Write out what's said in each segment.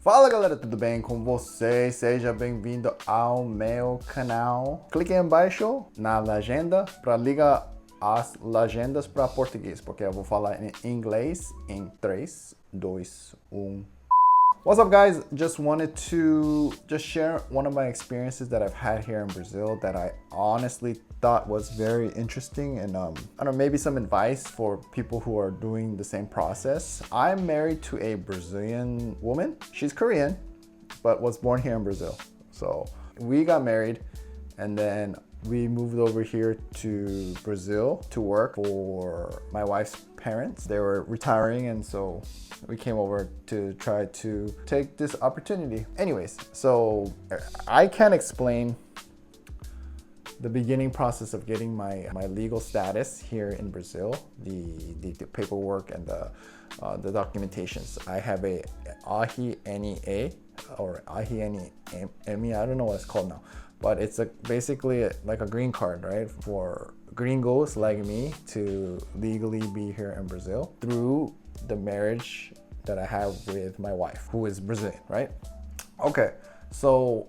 Fala galera, tudo bem com vocês? Seja bem-vindo ao meu canal. Clique embaixo na legenda para ligar as legendas para português, porque eu vou falar em inglês em 3, 2, 1. What's up guys? Just wanted to share one of my experiences that I've had here in Brazil that I honestly thought was very interesting and I don't know, maybe some advice for people who are doing the same process. I'm married to a Brazilian woman. She's Korean, but was born here in Brazil. So we got married and then we moved over here to Brazil to work for my wife's parents. They were retiring and so we came over to try to take this opportunity. Anyways, so I can't explain the beginning process of getting my legal status here in Brazil, the paperwork and the documentations. I have a AHI-NEA or AHI-NEME, I don't know what it's called now, but it's basically like a green card, right? For gringos like me to legally be here in Brazil through the marriage that I have with my wife, who is Brazilian, right? Okay, so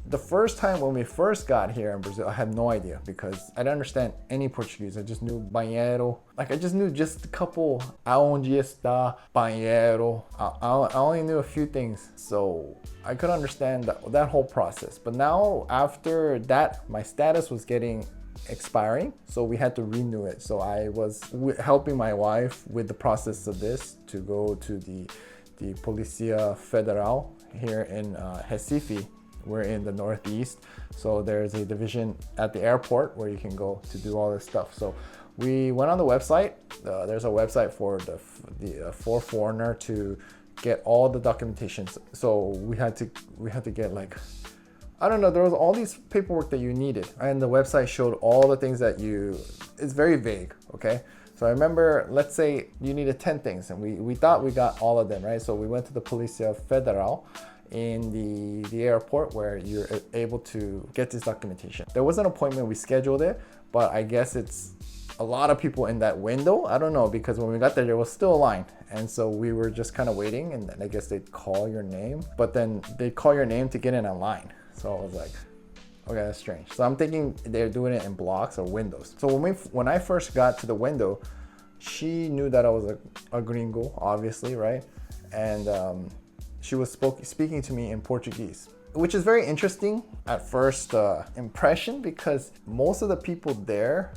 the first time when we first got here in Brazil, I had no idea because I didn't understand any Portuguese. I just knew banheiro. Like I just knew just a couple, aonde está, banheiro. I only knew a few things. So I could understand that whole process. But now after that, my status was getting expiring. So we had to renew it. So I was helping my wife with the process of this to go to the Polícia Federal here in Recife. We're in the Northeast, so there's a division at the airport where you can go to do all this stuff. So we went on the website. There's a website for for foreigner to get all the documentations. So we had to get like, I don't know, there was all these paperwork that you needed, and the website showed all the things that it's very vague, okay? So I remember, let's say you needed 10 things, and we thought we got all of them, right? So we went to the Polícia Federal in the airport where you're able to get this documentation. There was an appointment, we scheduled it, but I guess it's a lot of people in that window. I don't know, because when we got there was still a line. And so we were just kind of waiting, and then I guess they'd call your name, but then they'd call your name to get in a line. So I was like, okay, that's strange. So I'm thinking they're doing it in blocks or windows. So when I first got to the window, she knew that I was a gringo, obviously, right? And she was speaking to me in Portuguese, which is very interesting at first impression because most of the people there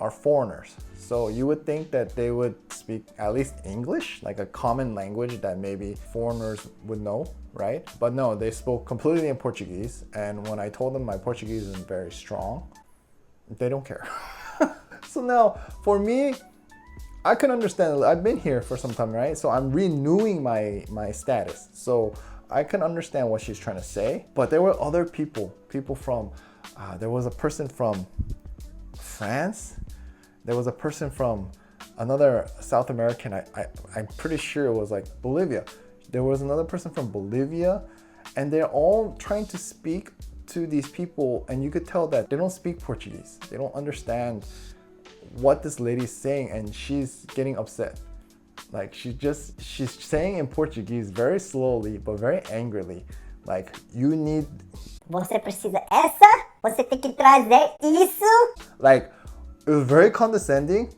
are foreigners. So you would think that they would speak at least English, like a common language that maybe foreigners would know, right? But no, they spoke completely in Portuguese. And when I told them my Portuguese isn't very strong, they don't care. So now for me, I can understand. I've been here for some time, right? So I'm renewing my status. So I can understand what she's trying to say. But there were other people from, there was a person from France. There was a person from another South American. I'm pretty sure it was like Bolivia. There was another person from Bolivia, and they're all trying to speak to these people. And you could tell that they don't speak Portuguese. They don't understand what this lady's saying, and she's getting upset. Like she's saying in Portuguese very slowly but very angrily, like, you need, você precisa essa, você tem que trazer isso. Like it was very condescending.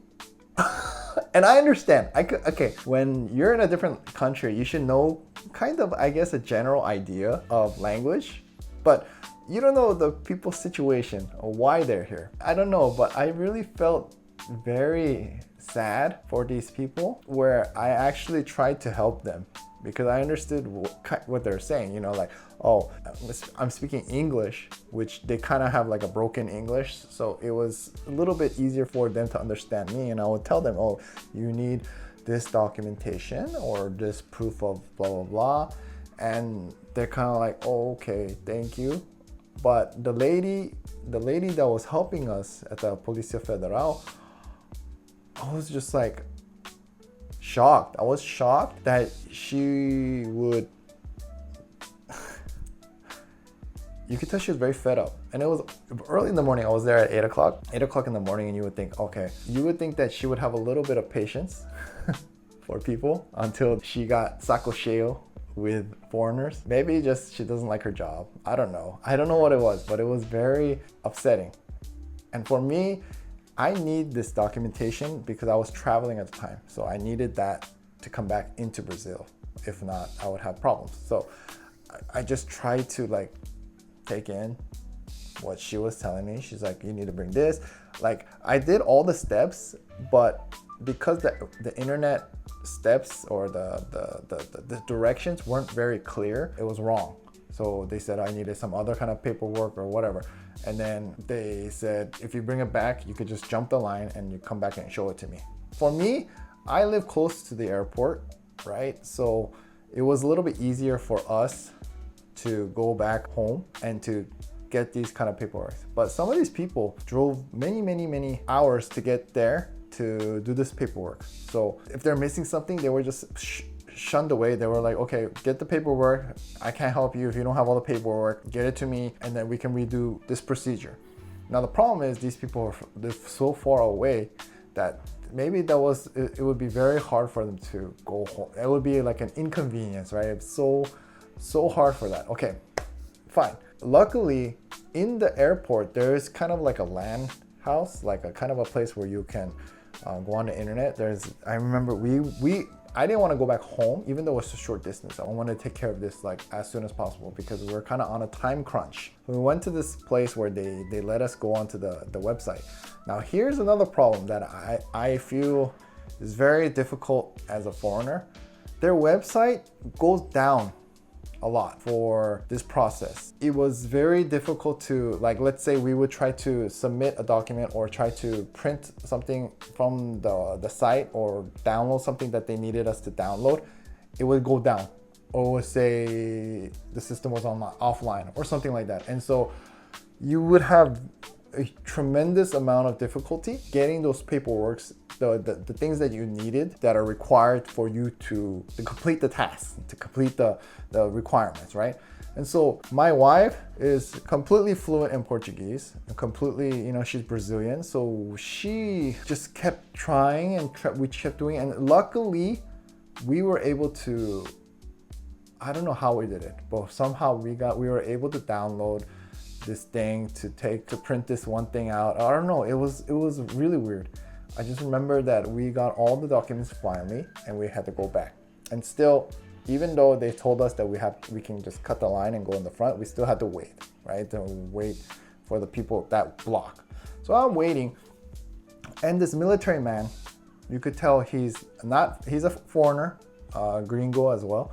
And I understand. Okay, when you're in a different country, you should know kind of, I guess, a general idea of language, but you don't know the people's situation or why they're here. I don't know, but I really felt very sad for these people, where I actually tried to help them because I understood what they're saying, you know, like, oh, I'm speaking English, which they kind of have like a broken English. So it was a little bit easier for them to understand me. And I would tell them, oh, you need this documentation or this proof of blah, blah, blah. And they're kind of like, oh, okay, thank you. But the lady that was helping us at the Polícia Federal, I was just like shocked. I was shocked that she would, you could tell she was very fed up. And it was early in the morning. I was there at 8 o'clock in the morning, and you would think, okay, you would think that she would have a little bit of patience for people until she got saco cheio with foreigners. Maybe just she doesn't like her job. I don't know. I don't know what it was, but it was very upsetting. And for me, I need this documentation because I was traveling at the time. So I needed that to come back into Brazil. If not, I would have problems. So I just tried to like take in what she was telling me. She's like, you need to bring this. Like I did all the steps, but because the internet steps or the directions weren't very clear, it was wrong. So they said I needed some other kind of paperwork or whatever. And then they said, if you bring it back, you could just jump the line and you come back and show it to me. For me, I live close to the airport, right? So it was a little bit easier for us to go back home and to get these kind of paperwork. But some of these people drove many hours to get there to do this paperwork. So if they're missing something, they were just shunned away. They were like, okay, get the paperwork. I can't help you if you don't have all the paperwork. Get it to me and then we can redo this procedure. Now the problem is these people live so far away that maybe it would be very hard for them to go home. It would be like an inconvenience, right? It's so hard for that. Okay, fine. Luckily, in the airport, there is kind of like a LAN house, like a kind of a place where you can go on the internet. I remember I didn't want to go back home, even though it's a short distance. I wanted to take care of this like as soon as possible because we were kind of on a time crunch. So we went to this place where they let us go onto the website. Now here's another problem that I feel is very difficult as a foreigner. Their website goes down a lot for this process. It was very difficult to, like, let's say we would try to submit a document or try to print something from the site or download something that they needed us to download. It would go down or would say the system was offline or something like that. And so you would have a tremendous amount of difficulty getting those paperwork, the things that you needed that are required for you to complete the task, to complete the requirements, right? And so my wife is completely fluent in Portuguese, and completely, she's Brazilian. So she just kept trying and we kept doing it. And luckily we were able to, I don't know how we did it, but somehow we were able to download this thing to print this one thing out. I don't know, it was really weird. I just remember that we got all the documents finally and we had to go back. And still, even though they told us that we can just cut the line and go in the front, we still had to wait, right? To wait for the people that block. So I'm waiting, and this military man, you could tell he's a foreigner, gringo as well,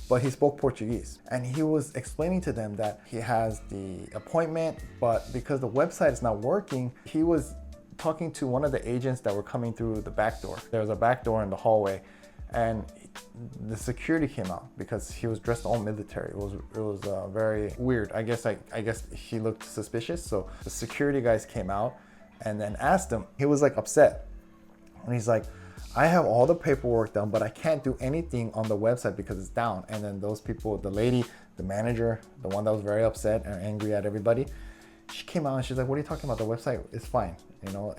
but he spoke Portuguese. And he was explaining to them that he has the appointment, but because the website is not working, he was talking to one of the agents that were coming through the back door. There was a back door in the hallway, and the security came out because he was dressed all military. It was very weird. I guess he looked suspicious. So the security guys came out and then asked him. He was like upset, and he's like, I have all the paperwork done, but I can't do anything on the website because it's down. And then those people, the lady, the manager, the one that was very upset and angry at everybody, she came out and she's like, what are you talking about? The website is fine,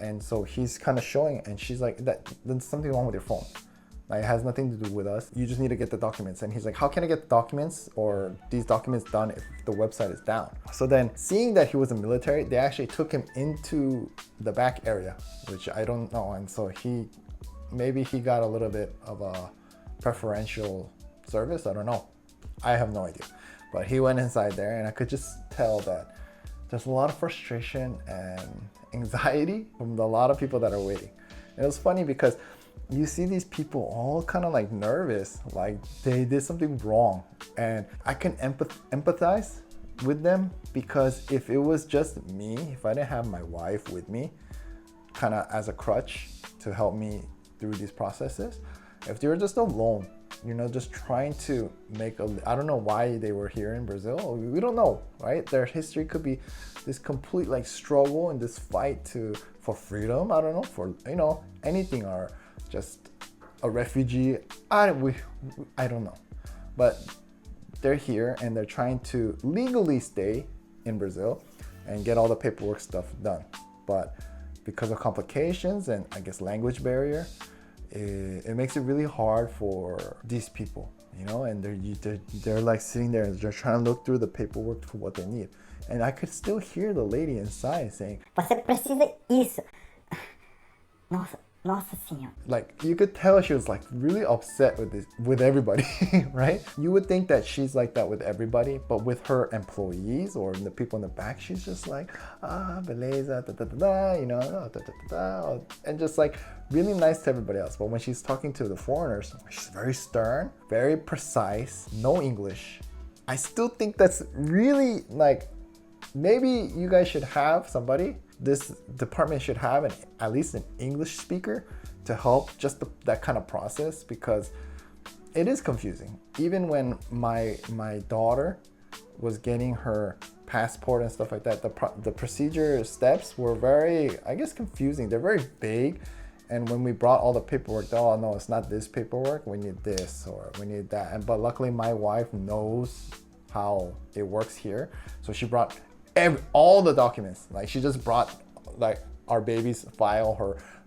And so he's kind of showing it, and she's like, there's something wrong with your phone. Like, it has nothing to do with us. You just need to get the documents. And he's like, how can I get the documents or these documents done if the website is down? So then, seeing that he was in the military, they actually took him into the back area, which I don't know. And so maybe he got a little bit of a preferential service. I don't know. I have no idea. But he went inside there, and I could just tell that there's a lot of frustration and anxiety from a lot of people that are waiting. And it was funny because you see these people all kind of like nervous, like they did something wrong. And I can empathize with them, because if it was just me, if I didn't have my wife with me, kind of as a crutch to help me through these processes, if they were just alone, just trying to I don't know why they were here in Brazil. We don't know, right? Their history could be this complete like struggle and this fight for freedom. I don't know, for anything, or just a refugee. I don't know, but they're here and they're trying to legally stay in Brazil and get all the paperwork stuff done. But because of complications and I guess language barrier, it makes it really hard for these people, you know, and they're like sitting there and they're trying to look through the paperwork for what they need. And I could still hear the lady inside saying, Você precisa isso. Nossa senhora. like, you could tell she was like really upset with everybody, right? You would think that she's like that with everybody, but with her employees or the people in the back, she's just like, beleza, da da da da, you know, da da da da, and just like really nice to everybody else. But when she's talking to the foreigners, she's very stern, very precise, no English. I still think that's really like, maybe you guys should have somebody, this department should have at least an English speaker to help just that kind of process, because it is confusing. Even when my daughter was getting her passport and stuff like that, the procedure steps were very, I guess, confusing. They're very vague. And when we brought all the paperwork, oh no, it's not this paperwork, we need this or we need that. But luckily my wife knows how it works here, so she brought all the documents. Like, she just brought like our baby's file,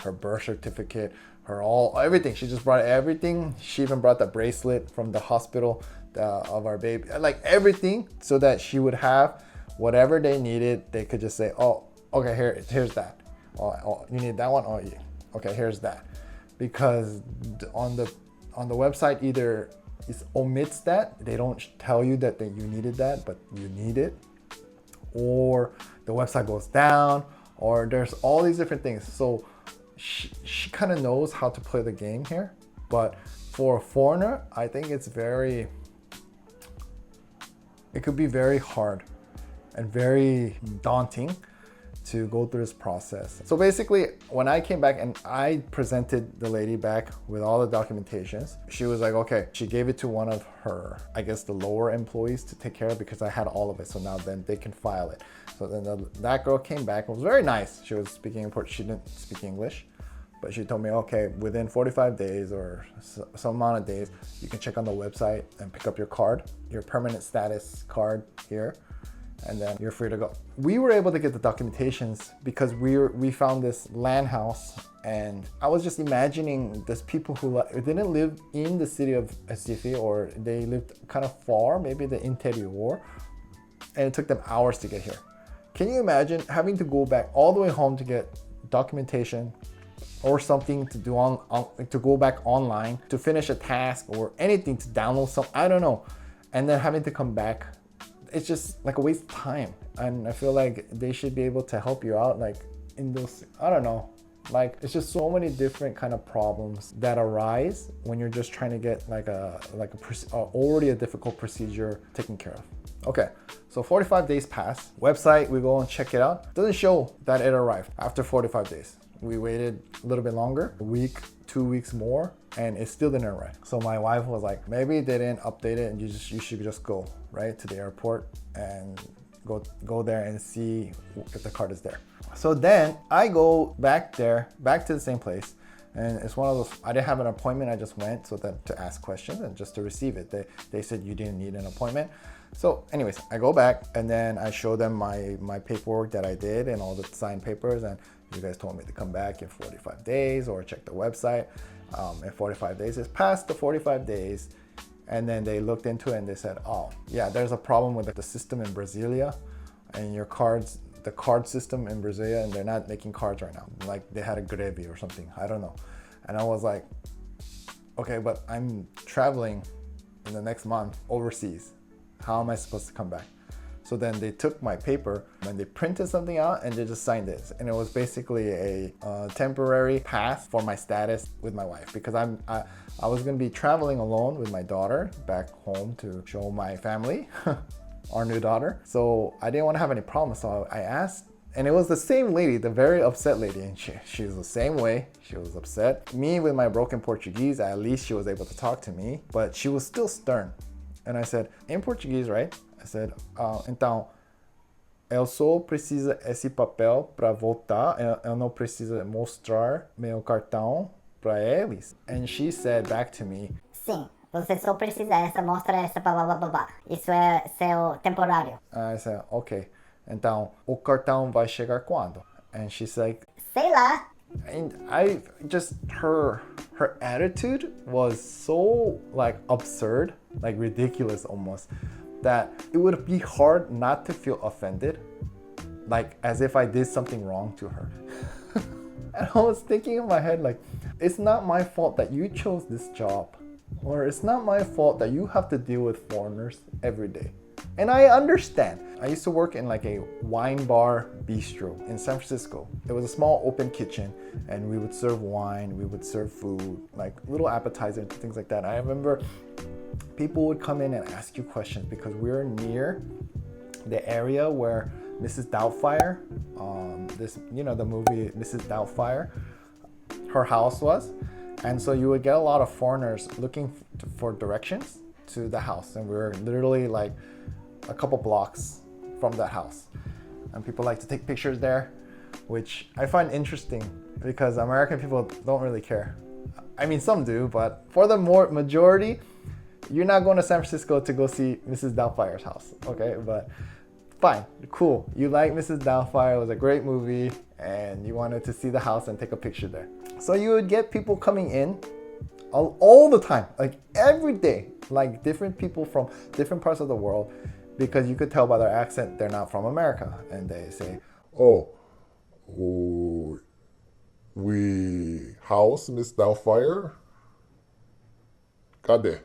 her birth certificate, everything. She just brought everything. She even brought the bracelet from the hospital of our baby, like everything, so that she would have whatever they needed. They could just say, oh, okay, here's that. Oh, you need that one? Oh, yeah. Okay, here's that. Because on the website, either it omits that, they don't tell you that you needed that, but you need it, or the website goes down, or there's all these different things. So she kind of knows how to play the game here. But for a foreigner, I think it could be very hard and very daunting to go through this process. So basically, when I came back and I presented the lady back with all the documentations, she was like, okay, she gave it to one of her, I guess, the lower employees to take care of, because I had all of it. So now then they can file it. So then that girl came back and was very nice. She was speaking Portuguese, she didn't speak English, but she told me, okay, within 45 days or some amount of days, you can check on the website and pick up your card, your permanent status card here, and then you're free to go. We were able to get the documentations because we found this land house, and I was just imagining this people who didn't live in the city of Recife, or they lived kind of far, maybe the interior, and it took them hours to get here. Can you imagine having to go back all the way home to get documentation or something to do to go back online to finish a task or anything, to download some, I don't know, and then having to come back? It's just like a waste of time. And I feel like they should be able to help you out, like in those, I don't know, like it's just so many different kind of problems that arise when you're just trying to get already a difficult procedure taken care of. Okay, so 45 days pass. Website, we go and check it out. Doesn't show that it arrived after 45 days. We waited a little bit longer, a week, 2 weeks more, and it still didn't arrive. So my wife was like, maybe they didn't update it, and you should just go right to the airport and go there and see if the card is there. So then I go back to the same place, and it's one of those, I didn't have an appointment, I just went so that to ask questions and just to receive it. They said you didn't need an appointment. So anyways, I go back and then I show them my paperwork that I did and all the signed papers, and you guys told me to come back in 45 days or check the website. In 45 days, it's past the 45 days. And then they looked into it and they said, oh yeah, there's a problem with the system in Brasilia and the card system in Brasilia, and they're not making cards right now. Like they had a greve or something, I don't know. And I was like, okay, but I'm traveling in the next month overseas. How am I supposed to come back? So then they took my paper and they printed something out and they just signed it. And it was basically a temporary pass for my status with my wife, because I was gonna be traveling alone with my daughter back home to show my family, our new daughter. So I didn't want to have any problems. So I asked, and it was the same lady, the very upset lady. And she was the same way. She was upset. Me with my broken Portuguese, at least she was able to talk to me, but she was still stern. And I said, in Portuguese, right? I said, então, eu só preciso esse papel para voltar. Eu não preciso mostrar meu cartão para eles. And she said back to me, Sim, você só precisa mostra essa blá blá blá blá. Isso é seu temporário. I said, okay. Então, o cartão vai chegar quando? And she's like, Sei lá. and her attitude was so like absurd like ridiculous almost, that it would be hard not to feel offended, like as if I did something wrong to her. And I was thinking in my head, like, it's not my fault that you chose this job, or it's not my fault that you have to deal with foreigners every day. And I understand. I used to work in like a wine bar bistro in San Francisco. It was a small open kitchen, and we would serve wine, we would serve food, like little appetizers, things like that. I remember people would come in and ask you questions because we were near the area where Mrs. Doubtfire, the movie Mrs. Doubtfire, her house was. And so you would get a lot of foreigners looking for directions to the house. And we were literally like a couple blocks from that house. And people like to take pictures there, which I find interesting because American people don't really care. I mean, some do, but for the majority, you're not going to San Francisco to go see Mrs. Doubtfire's house, okay? But fine, cool. You like Mrs. Doubtfire, it was a great movie, and you wanted to see the house and take a picture there. So you would get people coming in all the time, like every day, like different people from different parts of the world, because you could tell by their accent they're not from America. And they say, Oh, we house Miss Doubtfire? Cadê?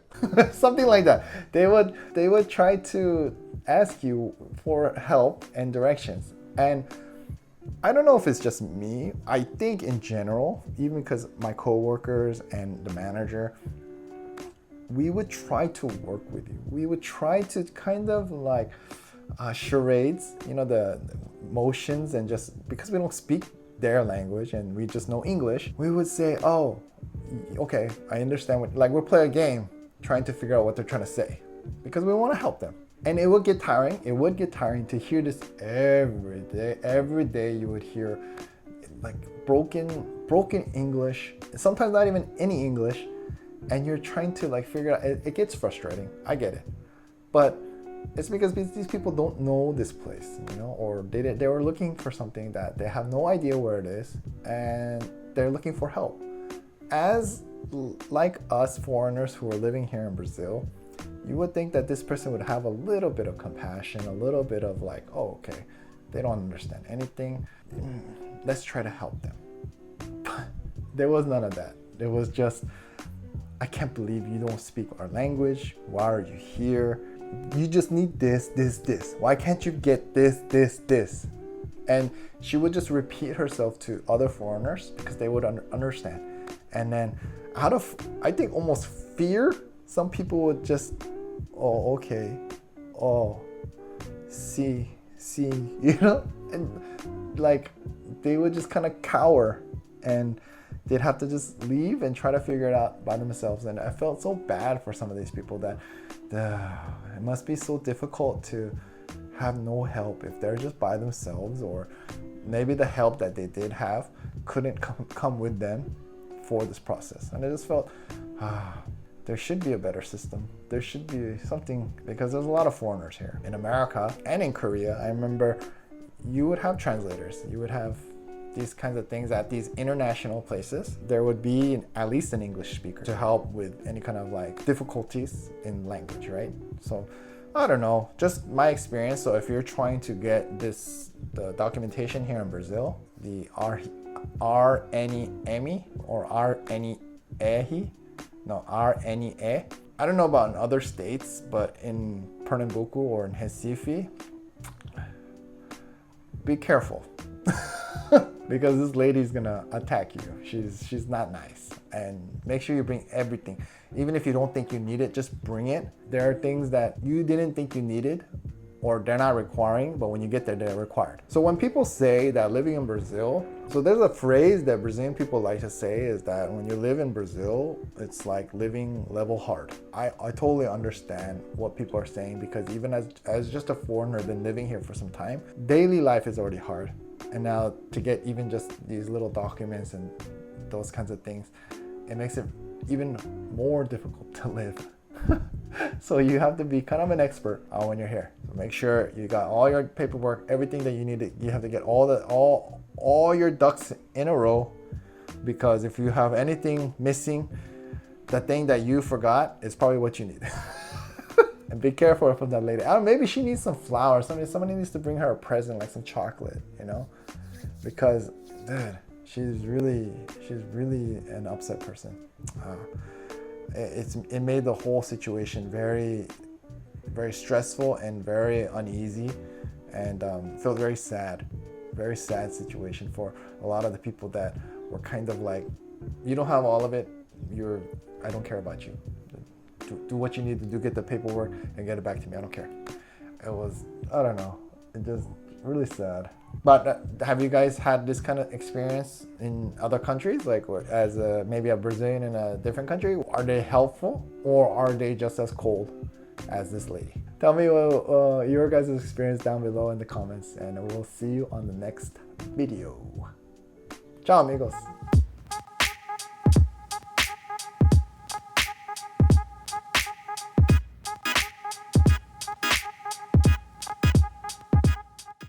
something like that. They would try to ask you for help and directions. And I don't know if it's just me. I think in general, even because my coworkers and the manager, we would try to work with you. We would try to kind of like charades, the motions, and just because we don't speak their language and we just know English, we would say, oh, okay, I understand we'll play a game trying to figure out what they're trying to say because we want to help them. And it would get tiring. It would get tiring to hear this every day. Every day you would hear like broken English, sometimes not even any English, and you're trying to like figure out. It gets frustrating. I get it, but it's because these people don't know this place, or they were looking for something that they have no idea where it is, and they're looking for help. As like us foreigners who are living here in Brazil, you would think that this person would have a little bit of compassion, a little bit of like, oh, okay, they don't understand anything. Let's try to help them. But there was none of that. It was just, I can't believe you don't speak our language. Why are you here? You just need this, this, this. Why can't you get this, this, this? And she would just repeat herself to other foreigners because they would understand. And then out of, I think almost fear, some people would just, oh, okay, oh, see, and like they would just kind of cower and they'd have to just leave and try to figure it out by themselves. And I felt so bad for some of these people that it must be so difficult to have no help if they're just by themselves, or maybe the help that they did have couldn't come with them for this process. And I just felt, there should be a better system. There should be something, because there's a lot of foreigners here in America and in Korea. I remember you would have translators. You would have these kinds of things at these international places. There would be at least an English speaker to help with any kind of like difficulties in language, right? So I don't know, just my experience. So if you're trying to get the documentation here in Brazil, the RNE or RNE, no, RNE. I don't know about in other states, but in Pernambuco or in Recife, be careful. Because this lady's gonna attack you. She's not nice. And make sure you bring everything. Even if you don't think you need it, just bring it. There are things that you didn't think you needed, or they're not requiring, but when you get there, they're required. So when people say that living in Brazil, so there's a phrase that Brazilian people like to say is that when you live in Brazil, it's like living level hard. I totally understand what people are saying, because even as just a foreigner, been living here for some time, daily life is already hard. And now to get even just these little documents and those kinds of things, it makes it even more difficult to live. So you have to be kind of an expert when you're here. So make sure you got all your paperwork, everything that you need. You have to get all your ducks in a row, because if you have anything missing, the thing that you forgot is probably what you need. And be careful for that lady. I don't know, maybe she needs some flowers. Somebody needs to bring her a present, like some chocolate, you know? Because, dude, she's really an upset person. It made the whole situation very, very stressful and very uneasy, and felt very sad situation for a lot of the people that were kind of like, you don't have all of it. I don't care about you. Do what you need to do, get the paperwork and get it back to me. I don't care. It was, I don't know, it just really sad. But have you guys had this kind of experience in other countries, like as maybe a Brazilian in a different country? Are they helpful or are they just as cold as this lady? Tell me your guys' experience down below in the comments, and we'll see you on the next video. Ciao amigos.